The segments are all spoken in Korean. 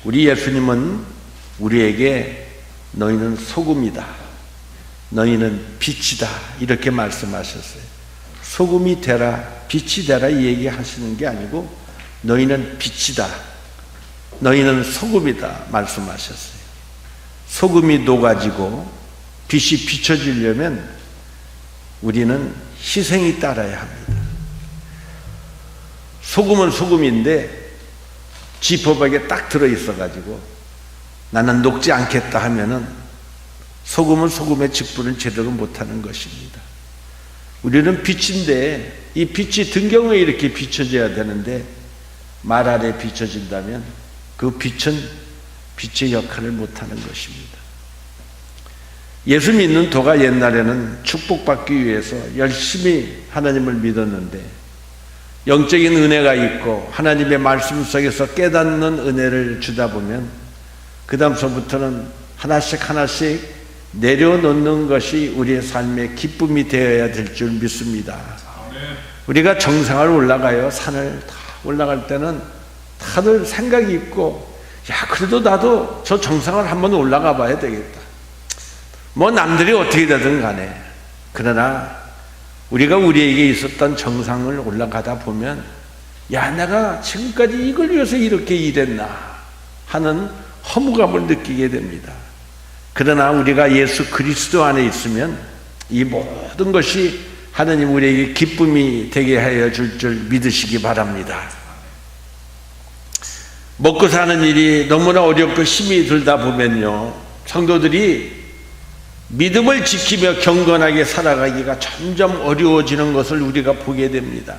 우리 예수님은 우리에게 너희는 소금이다, 너희는 빛이다 이렇게 말씀하셨어요. 소금이 되라, 빛이 되라 이 얘기 하시는 게 아니고 너희는 빛이다, 너희는 소금이다 말씀하셨어요. 소금이 녹아지고 빛이 비춰지려면 우리는 희생이 따라야 합니다. 소금은 소금인데 지퍼백에 딱 들어있어가지고 나는 녹지 않겠다 하면은 소금은 소금의 직분을 제대로 못하는 것입니다. 우리는 빛인데 이 빛이 등경에 이렇게 비춰져야 되는데 말 아래 비춰진다면 그 빛은 빛의 역할을 못하는 것입니다. 예수 믿는 도가 옛날에는 축복받기 위해서 열심히 하나님을 믿었는데 영적인 은혜가 있고 하나님의 말씀 속에서 깨닫는 은혜를 주다 보면 그 다음서부터는 하나씩 하나씩 내려놓는 것이 우리의 삶의 기쁨이 되어야 될 줄 믿습니다. 우리가 정상을 올라가요. 산을 다 올라갈 때는 다들 생각이 있고, 야 그래도 나도 저 정상을 한번 올라가 봐야 되겠다. 뭐 남들이 어떻게 되든 간에, 그러나 우리가 우리에게 있었던 정상을 올라가다 보면 야 내가 지금까지 이걸 위해서 이렇게 일했나 하는 허무감을 느끼게 됩니다. 그러나 우리가 예수 그리스도 안에 있으면 이 모든 것이 하나님 우리에게 기쁨이 되게 하여 줄 줄 믿으시기 바랍니다. 먹고 사는 일이 너무나 어렵고 힘이 들다 보면요, 성도들이 믿음을 지키며 경건하게 살아가기가 점점 어려워지는 것을 우리가 보게 됩니다.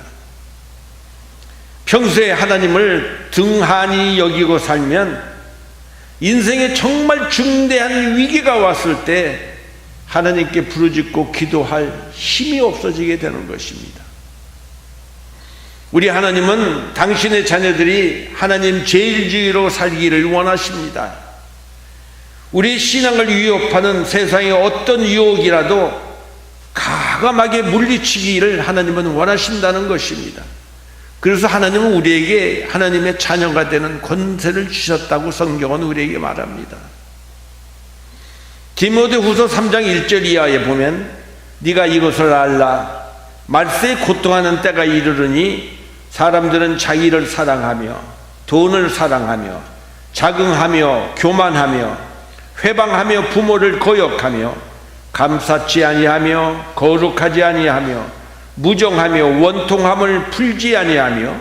평소에 하나님을 등한히 여기고 살면 인생에 정말 중대한 위기가 왔을 때 하나님께 부르짖고 기도할 힘이 없어지게 되는 것입니다. 우리 하나님은 당신의 자녀들이 하나님 제일주의로 살기를 원하십니다. 우리 신앙을 위협하는 세상의 어떤 유혹이라도 과감하게 물리치기를 하나님은 원하신다는 것입니다. 그래서 하나님은 우리에게 하나님의 자녀가 되는 권세를 주셨다고 성경은 우리에게 말합니다. 디모데후서 3장 1절 이하에 보면 네가 이것을 알라. 말세에 고통하는 때가 이르르니 사람들은 자기를 사랑하며 돈을 사랑하며 자긍하며 교만하며 회방하며 부모를 거역하며 감사치 아니하며 거룩하지 아니하며 무정하며 원통함을 풀지 아니하며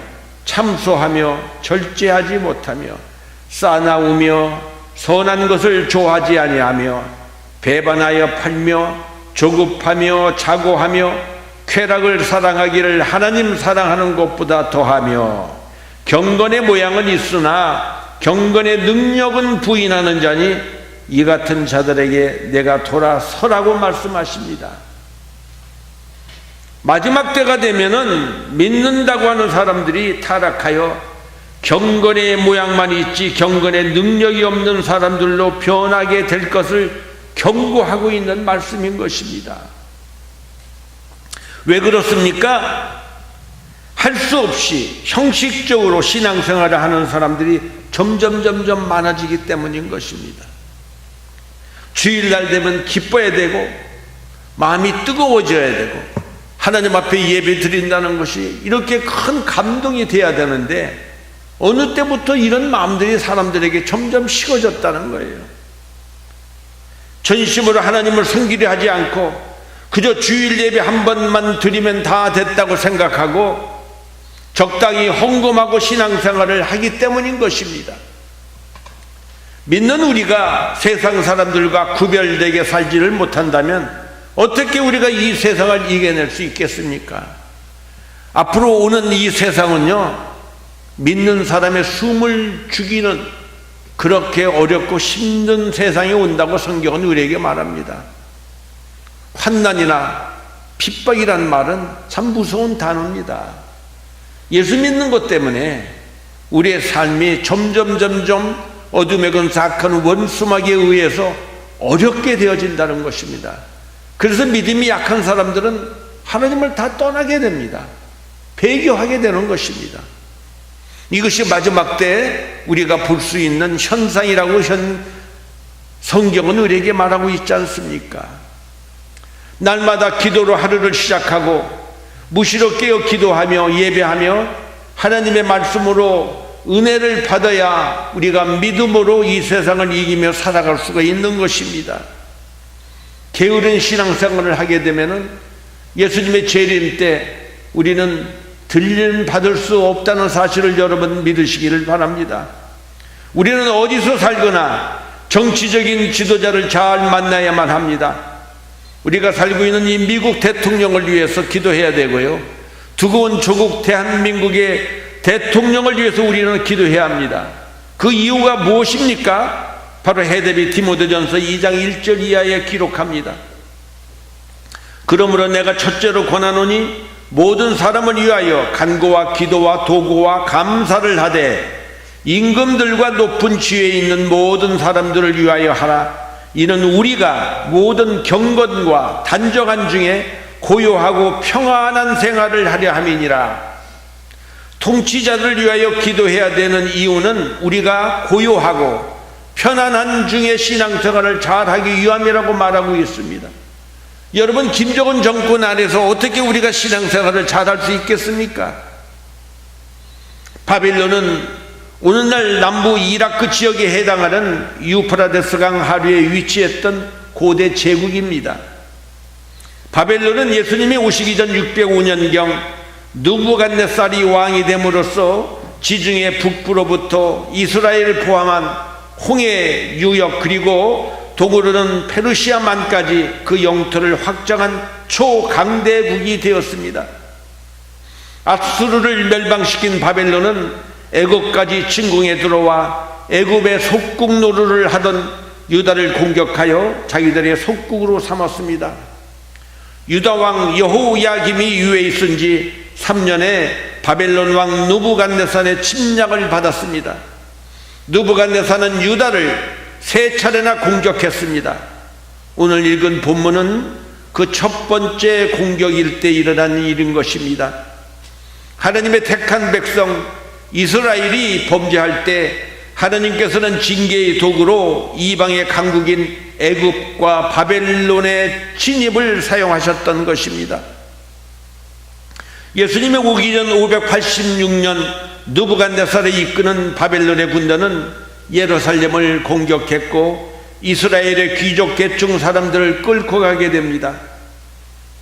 참소하며 절제하지 못하며 싸나우며 선한 것을 좋아하지 아니하며 배반하여 팔며 조급하며 자고하며 쾌락을 사랑하기를 하나님 사랑하는 것보다 더하며 경건의 모양은 있으나 경건의 능력은 부인하는 자니 이 같은 자들에게 내가 돌아서라고 말씀하십니다. 마지막 때가 되면은 믿는다고 하는 사람들이 타락하여 경건의 모양만 있지 경건의 능력이 없는 사람들로 변하게 될 것을 경고하고 있는 말씀인 것입니다. 왜 그렇습니까? 할 수 없이 형식적으로 신앙생활을 하는 사람들이 점점 많아지기 때문인 것입니다. 주일날 되면 기뻐야 되고 마음이 뜨거워져야 되고 하나님 앞에 예배 드린다는 것이 이렇게 큰 감동이 돼야 되는데 어느 때부터 이런 마음들이 사람들에게 점점 식어졌다는 거예요. 전심으로 하나님을 섬기려 하지 않고 그저 주일 예배 한 번만 드리면 다 됐다고 생각하고 적당히 헌금하고 신앙생활을 하기 때문인 것입니다. 믿는 우리가 세상 사람들과 구별되게 살지를 못한다면 어떻게 우리가 이 세상을 이겨낼 수 있겠습니까? 앞으로 오는 이 세상은요, 믿는 사람의 숨을 죽이는 그렇게 어렵고 힘든 세상이 온다고 성경은 우리에게 말합니다. 환난이나 핍박이란 말은 참 무서운 단어입니다. 예수 믿는 것 때문에 우리의 삶이 점점 어둠에 건 사악한 원수마귀에 의해서 어렵게 되어진다는 것입니다. 그래서 믿음이 약한 사람들은 하나님을 다 떠나게 됩니다. 배교하게 되는 것입니다. 이것이 마지막 때 우리가 볼 수 있는 현상이라고 성경은 우리에게 말하고 있지 않습니까? 날마다 기도로 하루를 시작하고 무시로 깨어 기도하며 예배하며 하나님의 말씀으로 은혜를 받아야 우리가 믿음으로 이 세상을 이기며 살아갈 수가 있는 것입니다. 게으른 신앙생활을 하게 되면은 예수님의 재림 때 우리는 들림 받을 수 없다는 사실을 여러분 믿으시기를 바랍니다. 우리는 어디서 살거나 정치적인 지도자를 잘 만나야만 합니다. 우리가 살고 있는 이 미국 대통령을 위해서 기도해야 되고요, 두고온 조국 대한민국의 대통령을 위해서 우리는 기도해야 합니다. 그 이유가 무엇입니까? 바로 해대비 디모데전서 2장 1절 이하에 기록합니다. 그러므로 내가 첫째로 권하노니 모든 사람을 위하여 간구와 기도와 도구와 감사를 하되 임금들과 높은 지위에 있는 모든 사람들을 위하여 하라. 이는 우리가 모든 경건과 단정한 중에 고요하고 평안한 생활을 하려 함이니라. 통치자들을 위하여 기도해야 되는 이유는 우리가 고요하고 편안한 중에 신앙생활을 잘하기 위함이라고 말하고 있습니다. 여러분, 김정은 정권 안에서 어떻게 우리가 신앙생활을 잘할 수 있겠습니까? 바빌론은 오늘날 남부 이라크 지역에 해당하는 유프라데스 강 하류에 위치했던 고대 제국입니다. 바벨론은 예수님이 오시기 전 605년경 느부갓네살이 왕이 됨으로써 지중해 북부로부터 이스라엘을 포함한 홍해 유역 그리고 동으로는 페르시아만까지 그 영토를 확장한 초강대국이 되었습니다. 아수르를 멸망시킨 바벨론은 애굽까지 침공해 들어와 애굽의 속국 노릇을 하던 유다를 공격하여 자기들의 속국으로 삼았습니다. 유다 왕 여호야김이 유해에 있은 지 3년에 바벨론 왕 느부갓네살의 침략을 받았습니다. 느부갓네살은 유다를 3차례나 공격했습니다. 오늘 읽은 본문은 그 첫 번째 공격일 때 일어난 일인 것입니다. 하나님의 택한 백성 이스라엘이 범죄할 때 하나님께서는 징계의 도구로 이방의 강국인 애굽과 바벨론의 진입을 사용하셨던 것입니다. 예수님이 오기 전 586년 느부갓네살이 이끄는 바벨론의 군단은 예루살렘을 공격했고 이스라엘의 귀족 계층 사람들을 끌고 가게 됩니다.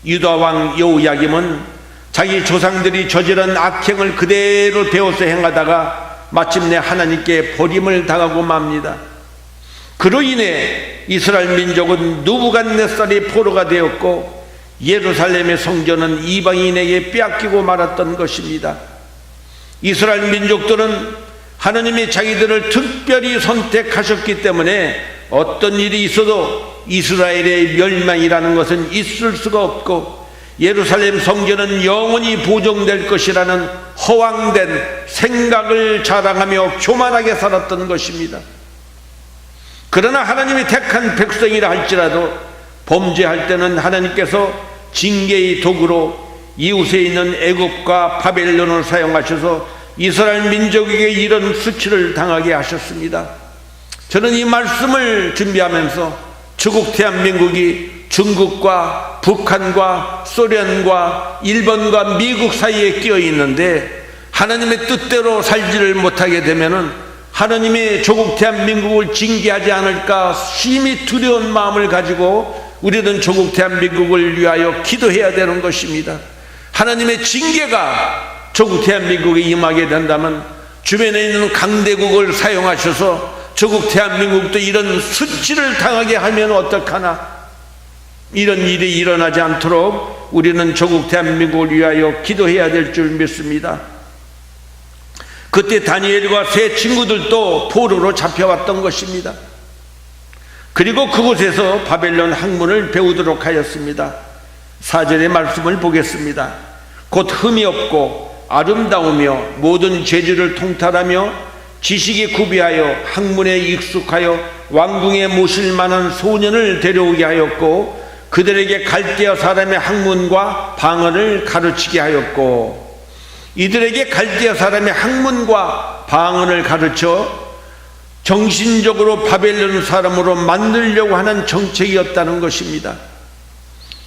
유다 왕 여호야김은 자기 조상들이 저지른 악행을 그대로 배워서 행하다가 마침내 하나님께 버림을 당하고 맙니다. 그로 인해 이스라엘 민족은 느부갓네살의 포로가 되었고 예루살렘의 성전은 이방인에게 빼앗기고 말았던 것입니다. 이스라엘 민족들은 하나님이 자기들을 특별히 선택하셨기 때문에 어떤 일이 있어도 이스라엘의 멸망이라는 것은 있을 수가 없고 예루살렘 성전은 영원히 보존될 것이라는 허황된 생각을 자랑하며 교만하게 살았던 것입니다. 그러나 하나님이 택한 백성이라 할지라도 범죄할 때는 하나님께서 징계의 도구로 이웃에 있는 애굽과 바벨론을 사용하셔서 이스라엘 민족에게 이런 수치를 당하게 하셨습니다. 저는 이 말씀을 준비하면서 조국 대한민국이 중국과 북한과 소련과 일본과 미국 사이에 끼어 있는데 하나님의 뜻대로 살지를 못하게 되면은 하나님이 조국 대한민국을 징계하지 않을까 심히 두려운 마음을 가지고 우리는 조국 대한민국을 위하여 기도해야 되는 것입니다. 하나님의 징계가 조국 대한민국에 임하게 된다면 주변에 있는 강대국을 사용하셔서 조국 대한민국도 이런 수치를 당하게 하면 어떡하나. 이런 일이 일어나지 않도록 우리는 조국 대한민국을 위하여 기도해야 될 줄 믿습니다. 그때 다니엘과 세 친구들도 포로로 잡혀왔던 것입니다. 그리고 그곳에서 바벨론 학문을 배우도록 하였습니다. 4절의 말씀을 보겠습니다. 곧 흠이 없고 아름다우며 모든 재주를 통달하며 지식에 구비하여 학문에 익숙하여 왕궁에 모실 만한 소년을 데려오게 하였고 그들에게 갈대아 사람의 학문과 방언을 가르치게 하였고 이들에게 갈대아 사람의 학문과 방언을 가르쳐 정신적으로 바벨론 사람으로 만들려고 하는 정책이었다는 것입니다.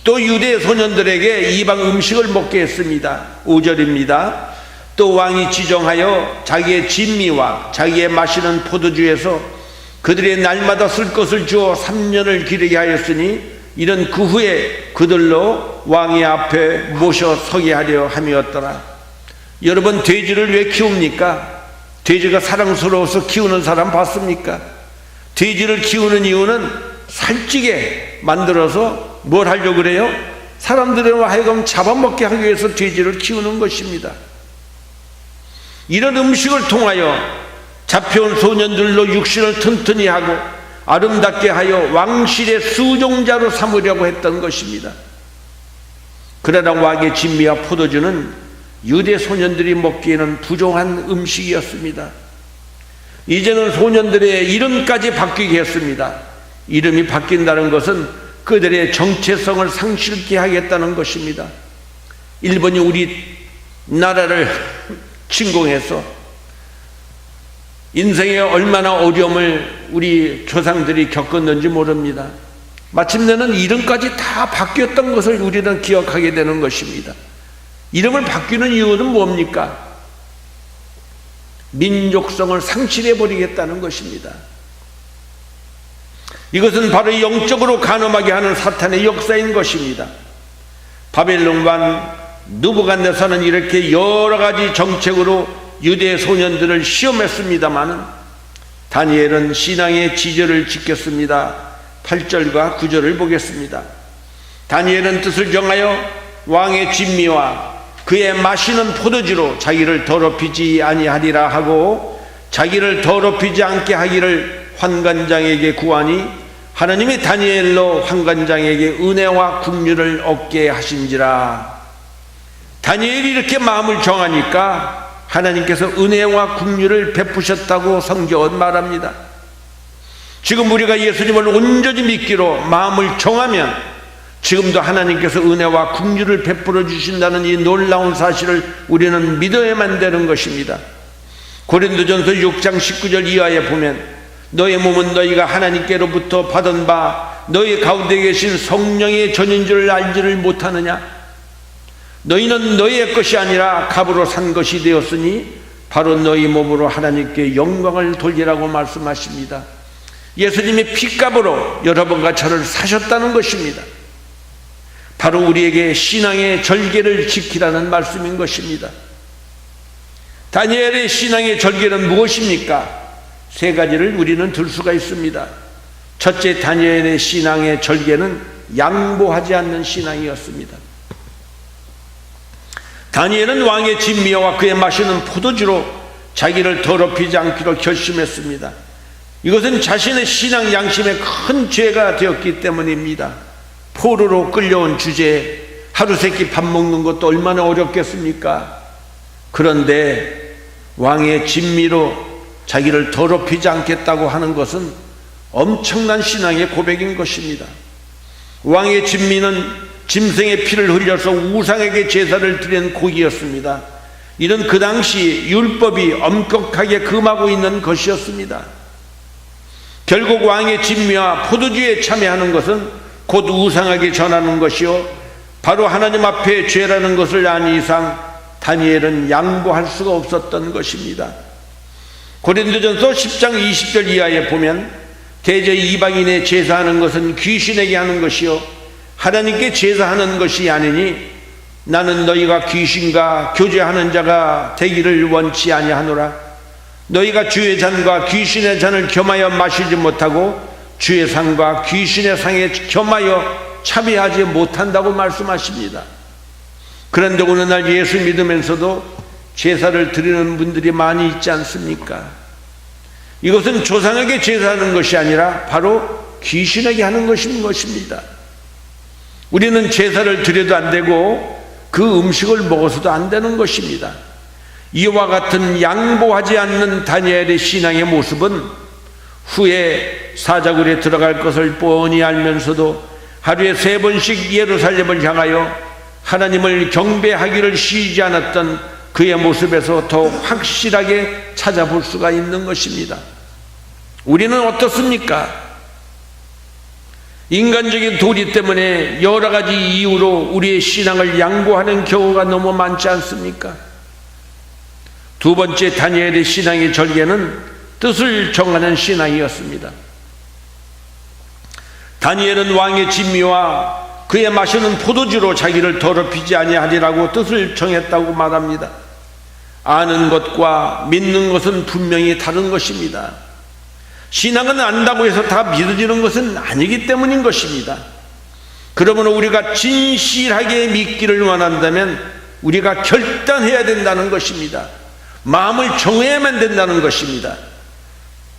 또 유대 소년들에게 이방 음식을 먹게 했습니다. 5절입니다. 또 왕이 지정하여 자기의 진미와 자기의 마시는 포도주에서 그들의 날마다 쓸 것을 주어 3년을 기르게 하였으니 이는 그 후에 그들로 왕의 앞에 모셔 서게 하려 함이었더라. 여러분, 돼지를 왜 키웁니까? 돼지가 사랑스러워서 키우는 사람 봤습니까? 돼지를 키우는 이유는 살찌게 만들어서 뭘 하려고 그래요? 사람들을 하여금 잡아먹게 하기 위해서 돼지를 키우는 것입니다. 이런 음식을 통하여 잡혀온 소년들로 육신을 튼튼히 하고 아름답게 하여 왕실의 수종자로 삼으려고 했던 것입니다. 그러나 왕의 진미와 포도주는 유대 소년들이 먹기에는 부족한 음식이었습니다. 이제는 소년들의 이름까지 바뀌게 했습니다. 이름이 바뀐다는 것은 그들의 정체성을 상실케 하겠다는 것입니다. 일본이 우리 나라를 침공해서 인생에 얼마나 어려움을 우리 조상들이 겪었는지 모릅니다. 마침내는 이름까지 다 바뀌었던 것을 우리는 기억하게 되는 것입니다. 이름을 바뀌는 이유는 뭡니까? 민족성을 상실해버리겠다는 것입니다. 이것은 바로 영적으로 간음하게 하는 사탄의 역사인 것입니다. 바벨론 왕 느부갓네살은 이렇게 여러 가지 정책으로 유대 소년들을 시험했습니다마는 다니엘은 신앙의 지절을 지켰습니다. 8절과 9절을 보겠습니다. 다니엘은 뜻을 정하여 왕의 진미와 그의 마시는 포도주로 자기를 더럽히지 아니하리라 하고 자기를 더럽히지 않게 하기를 환관장에게 구하니 하나님이 다니엘로 환관장에게 은혜와 긍휼을 얻게 하신지라. 다니엘이 이렇게 마음을 정하니까 하나님께서 은혜와 긍휼을 베푸셨다고 성경은 말합니다. 지금 우리가 예수님을 온전히 믿기로 마음을 정하면 지금도 하나님께서 은혜와 긍휼을 베풀어 주신다는 이 놀라운 사실을 우리는 믿어야만 되는 것입니다. 고린도전서 6장 19절 이하에 보면 너의 몸은 너희가 하나님께로부터 받은 바 너희 가운데 계신 성령의 전인 줄 알지를 못하느냐? 너희는 너희의 것이 아니라 값으로 산 것이 되었으니 바로 너희 몸으로 하나님께 영광을 돌리라고 말씀하십니다. 예수님이 핏값으로 여러분과 저를 사셨다는 것입니다. 바로 우리에게 신앙의 절개를 지키라는 말씀인 것입니다. 다니엘의 신앙의 절개는 무엇입니까? 세 가지를 우리는 들 수가 있습니다. 첫째, 다니엘의 신앙의 절개는 양보하지 않는 신앙이었습니다. 다니엘은 왕의 진미와 그의 마시는 포도주로 자기를 더럽히지 않기로 결심했습니다. 이것은 자신의 신앙 양심에 큰 죄가 되었기 때문입니다. 포로로 끌려온 주제에 하루 세끼 밥 먹는 것도 얼마나 어렵겠습니까? 그런데 왕의 진미로 자기를 더럽히지 않겠다고 하는 것은 엄청난 신앙의 고백인 것입니다. 왕의 진미는 짐승의 피를 흘려서 우상에게 제사를 드린 고기였습니다. 이는 그 당시 율법이 엄격하게 금하고 있는 것이었습니다. 결국 왕의 진미와 포도주에 참여하는 것은 곧 우상에게 전하는 것이요 바로 하나님 앞에 죄라는 것을 아는 이상 다니엘은 양보할 수가 없었던 것입니다. 고린도전서 10장 20절 이하에 보면 대저히 이방인의 제사하는 것은 귀신에게 하는 것이요 하나님께 제사하는 것이 아니니 나는 너희가 귀신과 교제하는 자가 되기를 원치 아니하노라. 너희가 주의 잔과 귀신의 잔을 겸하여 마시지 못하고 주의 상과 귀신의 상에 겸하여 참여하지 못한다고 말씀하십니다. 그런데 오늘날 예수 믿으면서도 제사를 드리는 분들이 많이 있지 않습니까? 이것은 조상에게 제사하는 것이 아니라 바로 귀신에게 하는 것인 것입니다. 우리는 제사를 드려도 안 되고 그 음식을 먹어서도 안 되는 것입니다. 이와 같은 양보하지 않는 다니엘의 신앙의 모습은 후에 사자굴에 들어갈 것을 뻔히 알면서도 하루에 3번씩 예루살렘을 향하여 하나님을 경배하기를 쉬지 않았던 그 그의 모습에서 더 확실하게 찾아볼 수가 있는 것입니다. 우리는 어떻습니까? 인간적인 도리 때문에 여러 가지 이유로 우리의 신앙을 양보하는 경우가 너무 많지 않습니까? 두 번째 다니엘의 신앙의 절개는 뜻을 정하는 신앙이었습니다. 다니엘은 왕의 진미와 그의 마시는 포도주로 자기를 더럽히지 아니하리라고 뜻을 정했다고 말합니다. 아는 것과 믿는 것은 분명히 다른 것입니다. 신앙은 안다고 해서 다 믿어지는 것은 아니기 때문인 것입니다. 그러므로 우리가 진실하게 믿기를 원한다면 우리가 결단해야 된다는 것입니다. 마음을 정해야만 된다는 것입니다.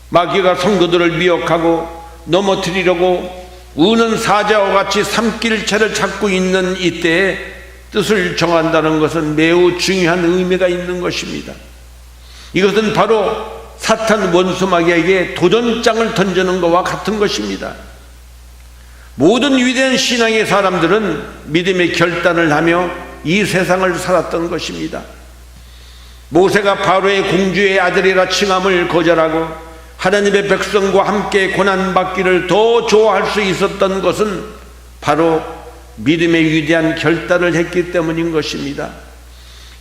마귀가 성도들을 미혹하고 넘어뜨리려고 우는 사자와 같이 삼킬채를 찾고 있는 이때에 뜻을 정한다는 것은 매우 중요한 의미가 있는 것입니다. 이것은 바로 사탄 원수 마귀에게 도전장을 던지는 것과 같은 것입니다. 모든 위대한 신앙의 사람들은 믿음의 결단을 하며 이 세상을 살았던 것입니다. 모세가 바로의 공주의 아들이라 칭함을 거절하고 하나님의 백성과 함께 고난받기를 더 좋아할 수 있었던 것은 바로 믿음의 위대한 결단을 했기 때문인 것입니다.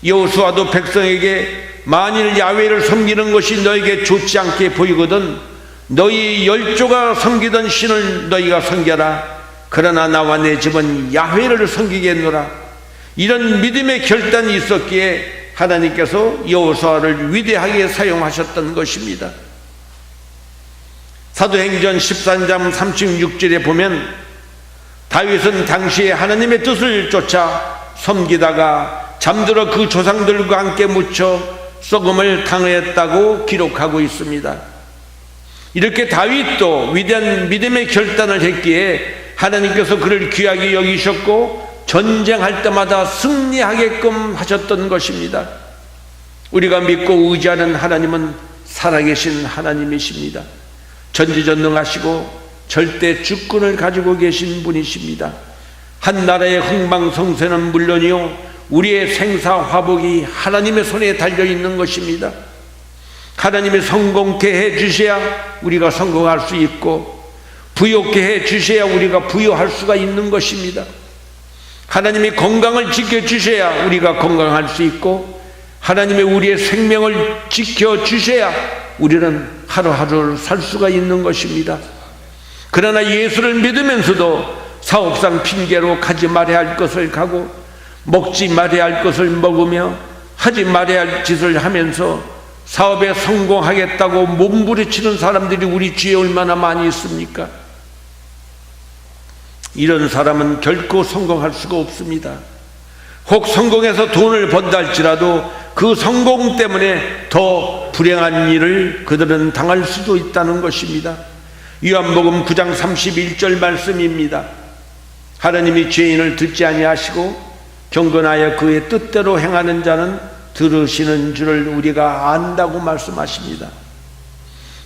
여호수아도 백성에게 만일 야훼를 섬기는 것이 너에게 좋지 않게 보이거든 너희 열조가 섬기던 신을 너희가 섬겨라. 그러나 나와 내 집은 야훼를 섬기겠노라. 이런 믿음의 결단이 있었기에 하나님께서 여호수아를 위대하게 사용하셨던 것입니다. 사도행전 13장 36절에 보면 다윗은 당시에 하나님의 뜻을 쫓아 섬기다가 잠들어 그 조상들과 함께 묻혀 썩음을 당했다고 기록하고 있습니다. 이렇게 다윗도 위대한 믿음의 결단을 했기에 하나님께서 그를 귀하게 여기셨고 전쟁할 때마다 승리하게끔 하셨던 것입니다. 우리가 믿고 의지하는 하나님은 살아계신 하나님이십니다. 전지전능하시고 절대 주권을 가지고 계신 분이십니다. 한 나라의 흥망성쇠는 물론이요 우리의 생사화복이 하나님의 손에 달려있는 것입니다. 하나님이 성공케 해주셔야 우리가 성공할 수 있고 부요케 해주셔야 우리가 부요할 수가 있는 것입니다. 하나님이 건강을 지켜주셔야 우리가 건강할 수 있고 하나님이 우리의 생명을 지켜주셔야 우리는 하루하루를 살 수가 있는 것입니다. 그러나 예수를 믿으면서도 사업상 핑계로 가지 말아야 할 것을 가고 먹지 말아야 할 것을 먹으며 하지 말아야 할 짓을 하면서 사업에 성공하겠다고 몸부림치는 사람들이 우리 주위에 얼마나 많이 있습니까? 이런 사람은 결코 성공할 수가 없습니다. 혹 성공해서 돈을 번다 할지라도 그 성공 때문에 더 불행한 일을 그들은 당할 수도 있다는 것입니다. 요한복음 9장 31절 말씀입니다. 하나님이 죄인을 듣지 아니하시고 경건하여 그의 뜻대로 행하는 자는 들으시는 줄을 우리가 안다고 말씀하십니다.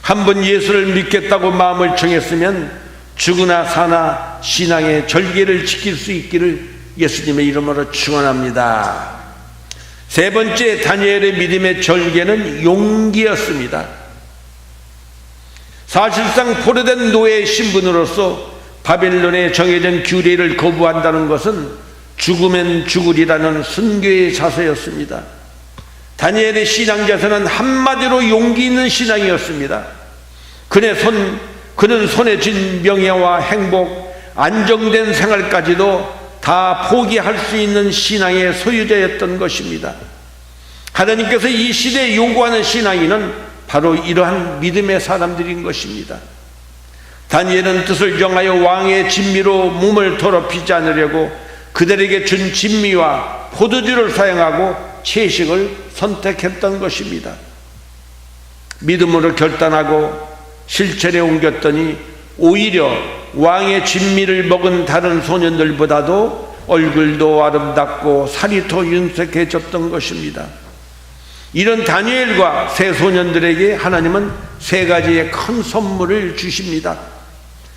한번 예수를 믿겠다고 마음을 정했으면 죽으나 사나 신앙의 절개를 지킬 수 있기를 예수님의 이름으로 축원합니다. 세 번째 다니엘의 믿음의 절개는 용기였습니다. 사실상 포로된 노예의 신분으로서 바벨론의 정해진 규례를 거부한다는 것은 죽으면 죽으리라는 순교의 자세였습니다. 다니엘의 신앙 자세는 한마디로 용기 있는 신앙이었습니다. 그는 손에 쥔 명예와 행복, 안정된 생활까지도 다 포기할 수 있는 신앙의 소유자였던 것입니다. 하나님께서 이 시대에 요구하는 신앙인은 바로 이러한 믿음의 사람들인 것입니다. 다니엘은 뜻을 정하여 왕의 진미로 몸을 더럽히지 않으려고 그들에게 준 진미와 포도주를 사용하고 채식을 선택했던 것입니다. 믿음으로 결단하고 실천에 옮겼더니 오히려 왕의 진미를 먹은 다른 소년들보다도 얼굴도 아름답고 살이 더 윤색해졌던 것입니다. 이런 다니엘과 세 소년들에게 하나님은 세 가지의 큰 선물을 주십니다.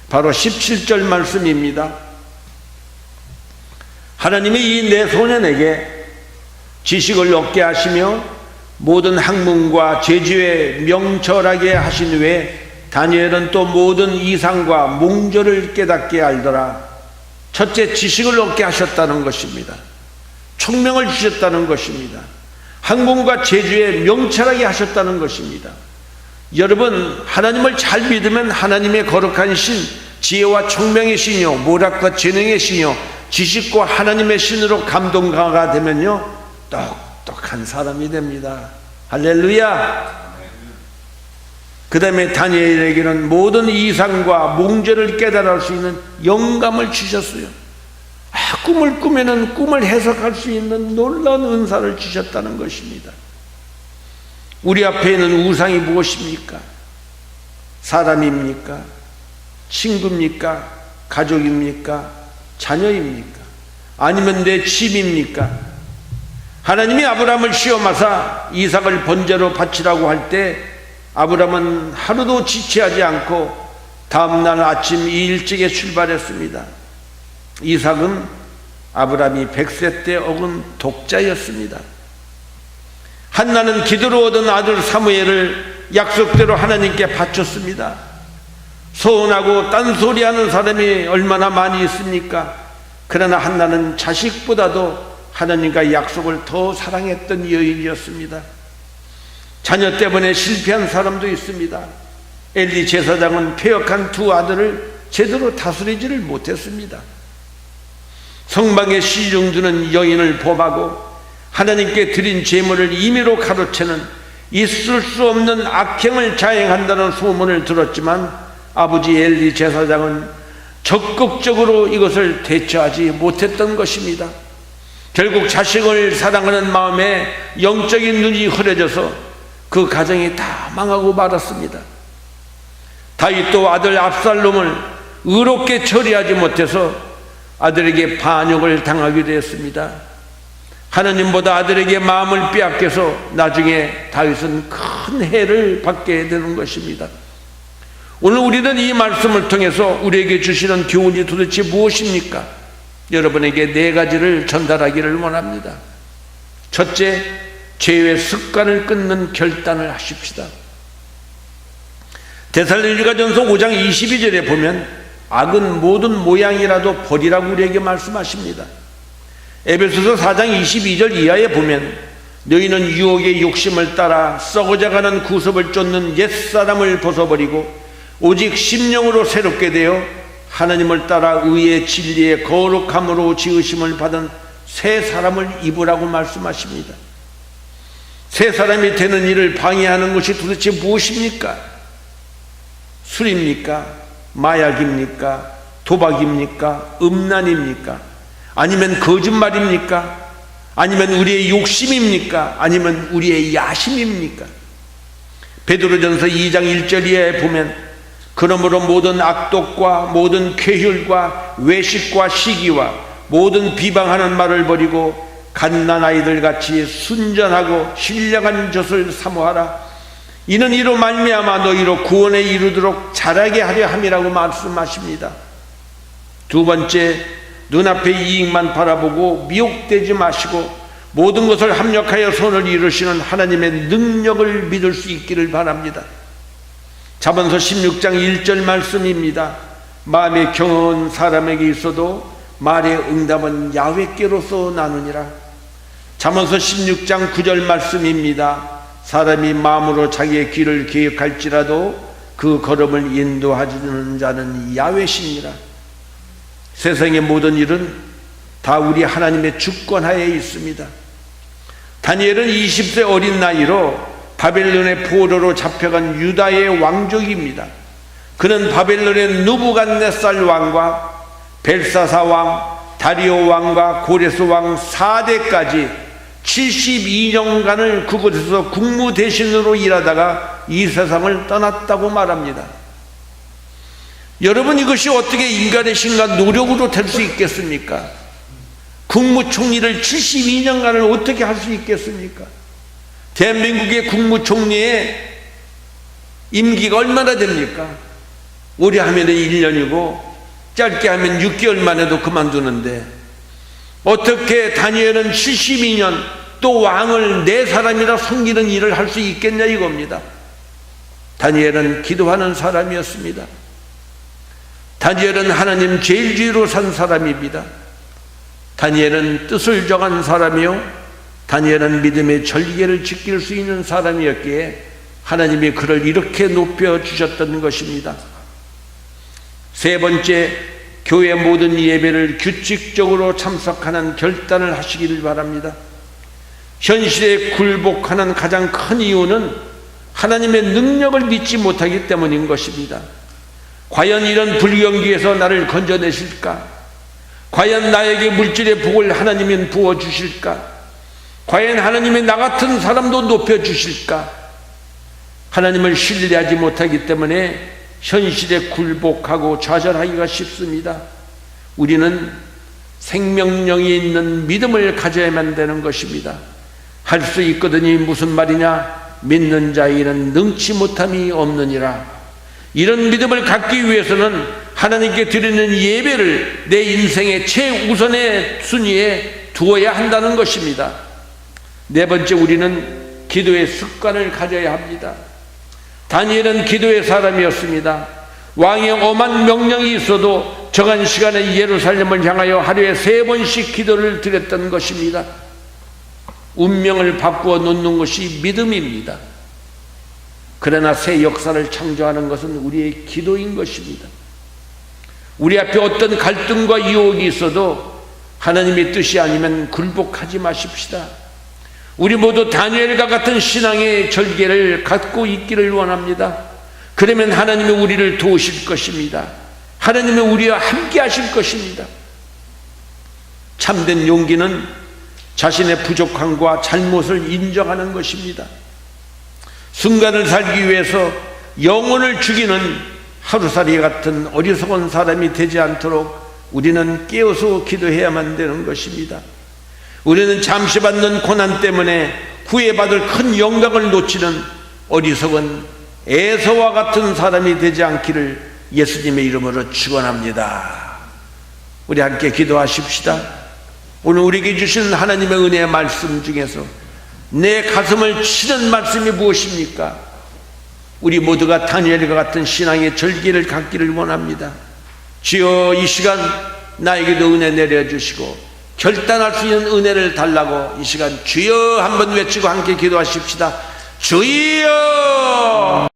바로 17절 말씀입니다. 하나님이 이 네 소년에게 지식을 얻게 하시며 모든 학문과 제주에 명철하게 하신 후에 다니엘은 또 모든 이상과 몽절을 깨닫게 알더라. 첫째, 지식을 얻게 하셨다는 것입니다. 총명을 주셨다는 것입니다. 학문과 제주에 명철하게 하셨다는 것입니다. 여러분, 하나님을 잘 믿으면 하나님의 거룩한 신, 지혜와 총명의 신이요 모략과 재능의 신이요 지식과 하나님의 신으로 감동가가 되면요 똑똑한 사람이 됩니다. 할렐루야. 그 다음에 다니엘에게는 모든 이상과 몽절을 깨달을 수 있는 영감을 주셨어요. 꿈을 꾸면은 꿈을 해석할 수 있는 놀라운 은사를 주셨다는 것입니다. 우리 앞에 있는 우상이 무엇입니까? 사람입니까? 친구입니까? 가족입니까? 자녀입니까? 아니면 내 집입니까? 하나님이 아브라함을 시험하사 이삭을 번제로 바치라고 할 때 아브라함은 하루도 지체하지 않고 다음날 아침 일찍에 출발했습니다. 이삭은 아브라함이 100세 때 얻은 독자였습니다. 한나는 기도로 얻은 아들 사무엘을 약속대로 하나님께 바쳤습니다. 소원하고 딴소리하는 사람이 얼마나 많이 있습니까? 그러나 한나는 자식보다도 하나님과 약속을 더 사랑했던 여인이었습니다. 자녀 때문에 실패한 사람도 있습니다. 엘리 제사장은 폐역한 두 아들을 제대로 다스리지를 못했습니다. 성방에 시중 주는 여인을 범하고 하나님께 드린 제물을 임의로 가로채는 있을 수 없는 악행을 자행한다는 소문을 들었지만 아버지 엘리 제사장은 적극적으로 이것을 대처하지 못했던 것입니다. 결국 자식을 사랑하는 마음에 영적인 눈이 흐려져서 그 가정이 다 망하고 말았습니다. 다윗도 아들 압살롬을 의롭게 처리하지 못해서 아들에게 반역을 당하기도 했습니다. 하나님보다 아들에게 마음을 빼앗겨서 나중에 다윗은 큰 해를 받게 되는 것입니다. 오늘 우리는 이 말씀을 통해서 우리에게 주시는 교훈이 도대체 무엇입니까? 여러분에게 4가지를 전달하기를 원합니다. 첫째, 죄의 습관을 끊는 결단을 하십시다. 데살로니가전서 5장 22절에 보면 악은 모든 모양이라도 버리라고 우리에게 말씀하십니다. 에베소서 4장 22절 이하에 보면 너희는 유혹의 욕심을 따라 썩어져가는 구습을 쫓는 옛사람을 벗어버리고 오직 심령으로 새롭게 되어 하나님을 따라 의의 진리의 거룩함으로 지으심을 받은 새 사람을 입으라고 말씀하십니다. 새 사람이 되는 일을 방해하는 것이 도대체 무엇입니까? 술입니까? 마약입니까? 도박입니까? 음란입니까? 아니면 거짓말입니까? 아니면 우리의 욕심입니까? 아니면 우리의 야심입니까? 베드로전서 2장 1절 이하에 보면 그러므로 모든 악독과 모든 쾌휼과 외식과 시기와 모든 비방하는 말을 버리고 갓난아이들 같이 순전하고 신령한 젖을 사모하라. 이는 이로 말미암아 너희로 구원에 이르도록 자라게 하려 함이라고 말씀하십니다. 두 번째, 눈앞의 이익만 바라보고 미혹되지 마시고 모든 것을 합력하여 선을 이루시는 하나님의 능력을 믿을 수 있기를 바랍니다. 잠언서 16장 1절 말씀입니다. 마음에 경허한 사람에게 있어도 말의 응답은 야훼께로서 나누니라. 잠언서 16장 9절 말씀입니다. 사람이 마음으로 자기의 길을 계획할지라도 그 걸음을 인도하는 자는 야훼시니라. 세상의 모든 일은 다 우리 하나님의 주권하에 있습니다. 다니엘은 20세 어린 나이로 바벨론의 포로로 잡혀간 유다의 왕족입니다. 그는 바벨론의 느부갓네살 왕과 벨사사 왕, 다리오 왕과 고레스 왕 4대까지 72년간을 그곳에서 국무 대신으로 일하다가 이 세상을 떠났다고 말합니다. 여러분, 이것이 어떻게 인간의 신과 노력으로 될 수 있겠습니까? 국무총리를 72년간을 어떻게 할 수 있겠습니까? 대한민국의 국무총리의 임기가 얼마나 됩니까? 오래 하면 1년이고 짧게 하면 6개월 만에도 그만두는데 어떻게 다니엘은 72년 또 왕을 내 사람이라 섬기는 일을 할 수 있겠냐 이겁니다. 다니엘은 기도하는 사람이었습니다. 다니엘은 하나님 제일주의로 산 사람입니다. 다니엘은 뜻을 정한 사람이요, 다니엘은 믿음의 절개를 지킬 수 있는 사람이었기에 하나님이 그를 이렇게 높여주셨던 것입니다. 세 번째, 교회 모든 예배를 규칙적으로 참석하는 결단을 하시기를 바랍니다. 현실에 굴복하는 가장 큰 이유는 하나님의 능력을 믿지 못하기 때문인 것입니다. 과연 이런 불경기에서 나를 건져내실까? 과연 나에게 물질의 복을 하나님은 부어주실까? 과연 하나님이 나 같은 사람도 높여주실까? 하나님을 신뢰하지 못하기 때문에 현실에 굴복하고 좌절하기가 쉽습니다. 우리는 생명력이 있는 믿음을 가져야만 되는 것입니다. 할 수 있거든이 무슨 말이냐? 믿는 자에게는 능치 못함이 없느니라. 이런 믿음을 갖기 위해서는 하나님께 드리는 예배를 내 인생의 최우선의 순위에 두어야 한다는 것입니다. 네 번째, 우리는 기도의 습관을 가져야 합니다. 다니엘은 기도의 사람이었습니다. 왕의 엄한 명령이 있어도 정한 시간에 예루살렘을 향하여 하루에 3번씩 기도를 드렸던 것입니다. 운명을 바꾸어 놓는 것이 믿음입니다. 그러나 새 역사를 창조하는 것은 우리의 기도인 것입니다. 우리 앞에 어떤 갈등과 유혹이 있어도 하나님의 뜻이 아니면 굴복하지 마십시다. 우리 모두 다니엘과 같은 신앙의 절개를 갖고 있기를 원합니다. 그러면 하나님이 우리를 도우실 것입니다. 하나님이 우리와 함께 하실 것입니다. 참된 용기는 자신의 부족함과 잘못을 인정하는 것입니다. 순간을 살기 위해서 영혼을 죽이는 하루살이 같은 어리석은 사람이 되지 않도록 우리는 깨어서 기도해야만 되는 것입니다. 우리는 잠시 받는 고난 때문에 후에 받을 큰 영광을 놓치는 어리석은 에서와 같은 사람이 되지 않기를 예수님의 이름으로 축원합니다. 우리 함께 기도하십시다. 오늘 우리에게 주신 하나님의 은혜의 말씀 중에서 내 가슴을 치는 말씀이 무엇입니까? 우리 모두가 다니엘과 같은 신앙의 절기를 갖기를 원합니다. 주여, 이 시간 나에게도 은혜 내려주시고 결단할 수 있는 은혜를 달라고 이 시간 주여 한번 외치고 함께 기도하십시다. 주여!